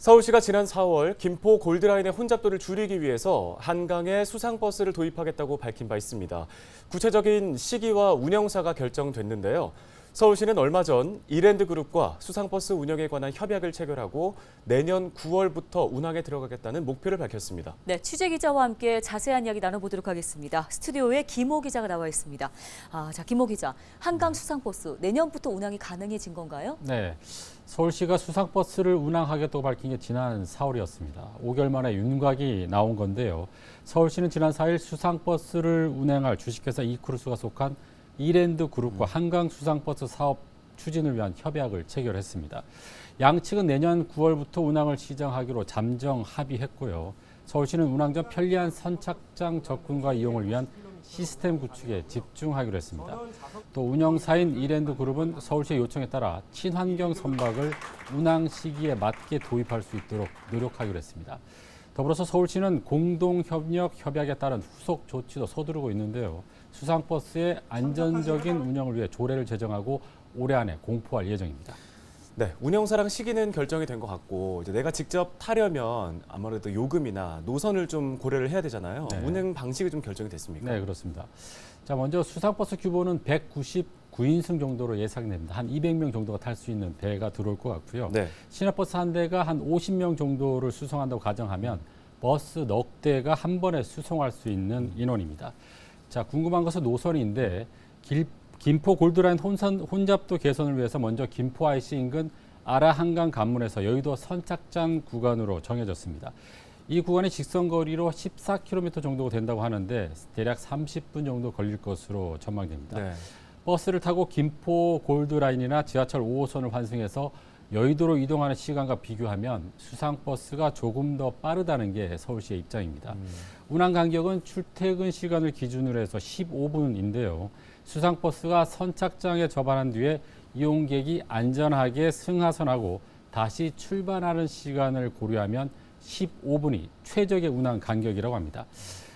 서울시가 지난 4월 김포 골드라인의 혼잡도를 줄이기 위해서 한강에 수상버스를 도입하겠다고 밝힌 바 있습니다. 구체적인 시기와 운영사가 결정됐는데요. 서울시는 얼마 전 이랜드그룹과 수상버스 운영에 관한 협약을 체결하고 내년 9월부터 운항에 들어가겠다는 목표를 밝혔습니다. 네, 취재기자와 함께 자세한 이야기 나눠보도록 하겠습니다. 스튜디오에 김호 기자가 나와 있습니다. 김호 기자, 한강 수상버스 내년부터 운항이 가능해진 건가요? 네, 서울시가 수상버스를 운항하겠다고 밝힌 게 지난 4월이었습니다. 5개월 만에 윤곽이 나온 건데요. 서울시는 지난 4일 수상버스를 운행할 주식회사 이크루스가 속한 이랜드그룹과 한강 수상버스 사업 추진을 위한 협약을 체결했습니다. 양측은 내년 9월부터 운항을 시작하기로 잠정 합의했고요. 서울시는 운항 전 편리한 선착장 접근과 이용을 위한 시스템 구축에 집중하기로 했습니다. 또 운영사인 이랜드그룹은 서울시의 요청에 따라 친환경 선박을 운항 시기에 맞게 도입할 수 있도록 노력하기로 했습니다. 더불어서 서울시는 공동협력 협약에 따른 후속 조치도 서두르고 있는데요. 수상버스의 안전적인 운영을 위해 조례를 제정하고 올해 안에 공포할 예정입니다. 네, 운영사랑 시기는 결정이 된 것 같고 이제 내가 직접 타려면 아무래도 요금이나 노선을 좀 고려를 해야 되잖아요. 네. 운행 방식이 좀 결정이 됐습니까? 네, 그렇습니다. 자, 먼저 수상버스 규모는 199인승 정도로 예상됩니다. 한 200명 정도가 탈 수 있는 배가 들어올 것 같고요. 네. 시내버스 한 대가 한 50명 정도를 수송한다고 가정하면 버스 넉 대가 한 번에 수송할 수 있는 인원입니다. 자, 궁금한 것은 노선인데 김포 골드라인 혼잡도 개선을 위해서 먼저 김포 IC 인근 아라 한강 관문에서 여의도 선착장 구간으로 정해졌습니다. 이 구간이 직선거리로 14km 정도가 된다고 하는데 대략 30분 정도 걸릴 것으로 전망됩니다. 네. 버스를 타고 김포 골드라인이나 지하철 5호선을 환승해서 여의도로 이동하는 시간과 비교하면 수상버스가 조금 더 빠르다는 게 서울시의 입장입니다. 운항 간격은 출퇴근 시간을 기준으로 해서 15분인데요. 수상버스가 선착장에 접안한 뒤에 이용객이 안전하게 승하선하고 다시 출발하는 시간을 고려하면 15분이 최적의 운항 간격이라고 합니다.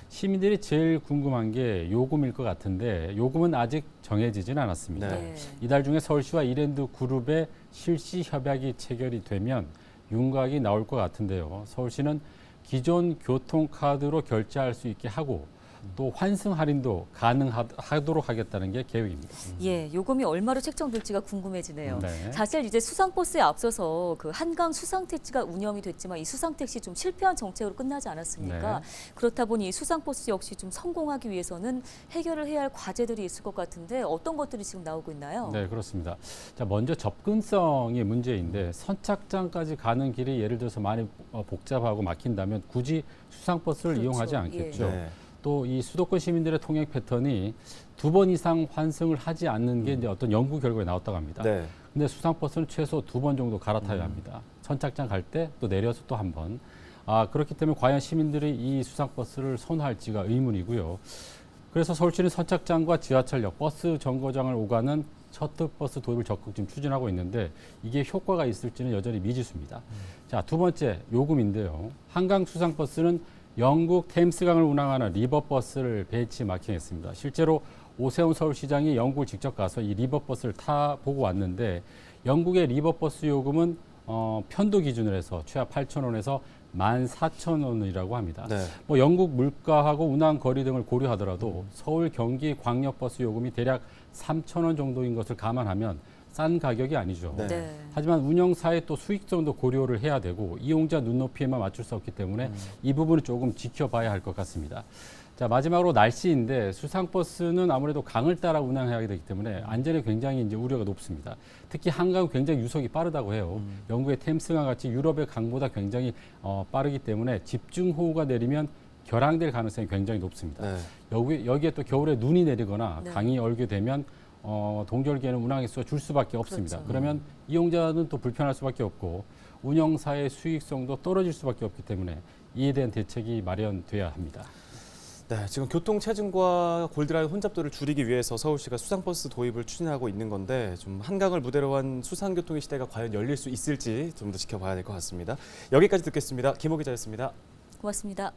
시민들이 제일 궁금한 게 요금일 것 같은데 요금은 아직 정해지진 않았습니다. 네. 이달 중에 서울시와 이랜드그룹의 실시 협약이 체결이 되면 윤곽이 나올 것 같은데요. 서울시는 기존 교통카드로 결제할 수 있게 하고 또 환승 할인도 가능하도록 하겠다는 게 계획입니다. 예, 요금이 얼마로 책정될지가 궁금해지네요. 네. 사실 이제 수상버스에 앞서서 그 한강 수상택지가 운영이 됐지만 이 수상택시 좀 실패한 정책으로 끝나지 않았습니까? 네. 그렇다 보니 이 수상버스 역시 좀 성공하기 위해서는 해결을 해야 할 과제들이 있을 것 같은데 어떤 것들이 지금 나오고 있나요? 네, 그렇습니다. 자, 먼저 접근성이 문제인데 선착장까지 가는 길이 예를 들어서 많이 복잡하고 막힌다면 굳이 수상버스를 그렇죠. 이용하지 않겠죠. 네. 또 이 수도권 시민들의 통행 패턴이 2번 이상 환승을 하지 않는 게 이제 어떤 연구 결과에 나왔다고 합니다. 네. 근데 수상버스는 최소 2번 정도 갈아타야 합니다. 선착장 갈 때 또 내려서 또 한 번. 그렇기 때문에 과연 시민들이 이 수상버스를 선호할지가 의문이고요. 그래서 서울시는 선착장과 지하철역, 버스 정거장을 오가는 셔틀버스 도입을 적극 지금 추진하고 있는데 이게 효과가 있을지는 여전히 미지수입니다. 자, 두 번째 요금인데요. 한강 수상버스는 영국 템스강을 운항하는 리버버스를 배치 마킹했습니다. 실제로 오세훈 서울시장이 영국을 직접 가서 이 리버버스를 타보고 왔는데 영국의 리버버스 요금은 편도 기준으로 해서 최하 8,000원에서 14,000원이라고 합니다. 네. 뭐 영국 물가하고 운항 거리 등을 고려하더라도 서울 경기 광역버스 요금이 대략 3,000원 정도인 것을 감안하면 싼 가격이 아니죠. 네. 네. 하지만 운영사의 또 수익성도 고려를 해야 되고 이용자 눈높이에만 맞출 수 없기 때문에 이 부분을 조금 지켜봐야 할 것 같습니다. 자, 마지막으로 날씨인데 수상버스는 아무래도 강을 따라 운항해야 되기 때문에 안전에 굉장히 이제 우려가 높습니다. 특히 한강은 굉장히 유속이 빠르다고 해요. 영국의 템스강 같이 유럽의 강보다 굉장히 빠르기 때문에 집중호우가 내리면 결항될 가능성이 굉장히 높습니다. 네. 여기에 또 겨울에 눈이 내리거나 네. 강이 얼게 되면 동절기에는 운항 횟수가 줄 수밖에 없습니다. 그렇죠. 그러면 이용자는 또 불편할 수밖에 없고 운영사의 수익성도 떨어질 수밖에 없기 때문에 이에 대한 대책이 마련돼야 합니다. 네, 지금 교통체증과 골드라인 혼잡도를 줄이기 위해서 서울시가 수상버스 도입을 추진하고 있는 건데 좀 한강을 무대로 한 수상교통의 시대가 과연 열릴 수 있을지 좀 더 지켜봐야 될 것 같습니다. 여기까지 듣겠습니다. 김호 기자였습니다. 고맙습니다.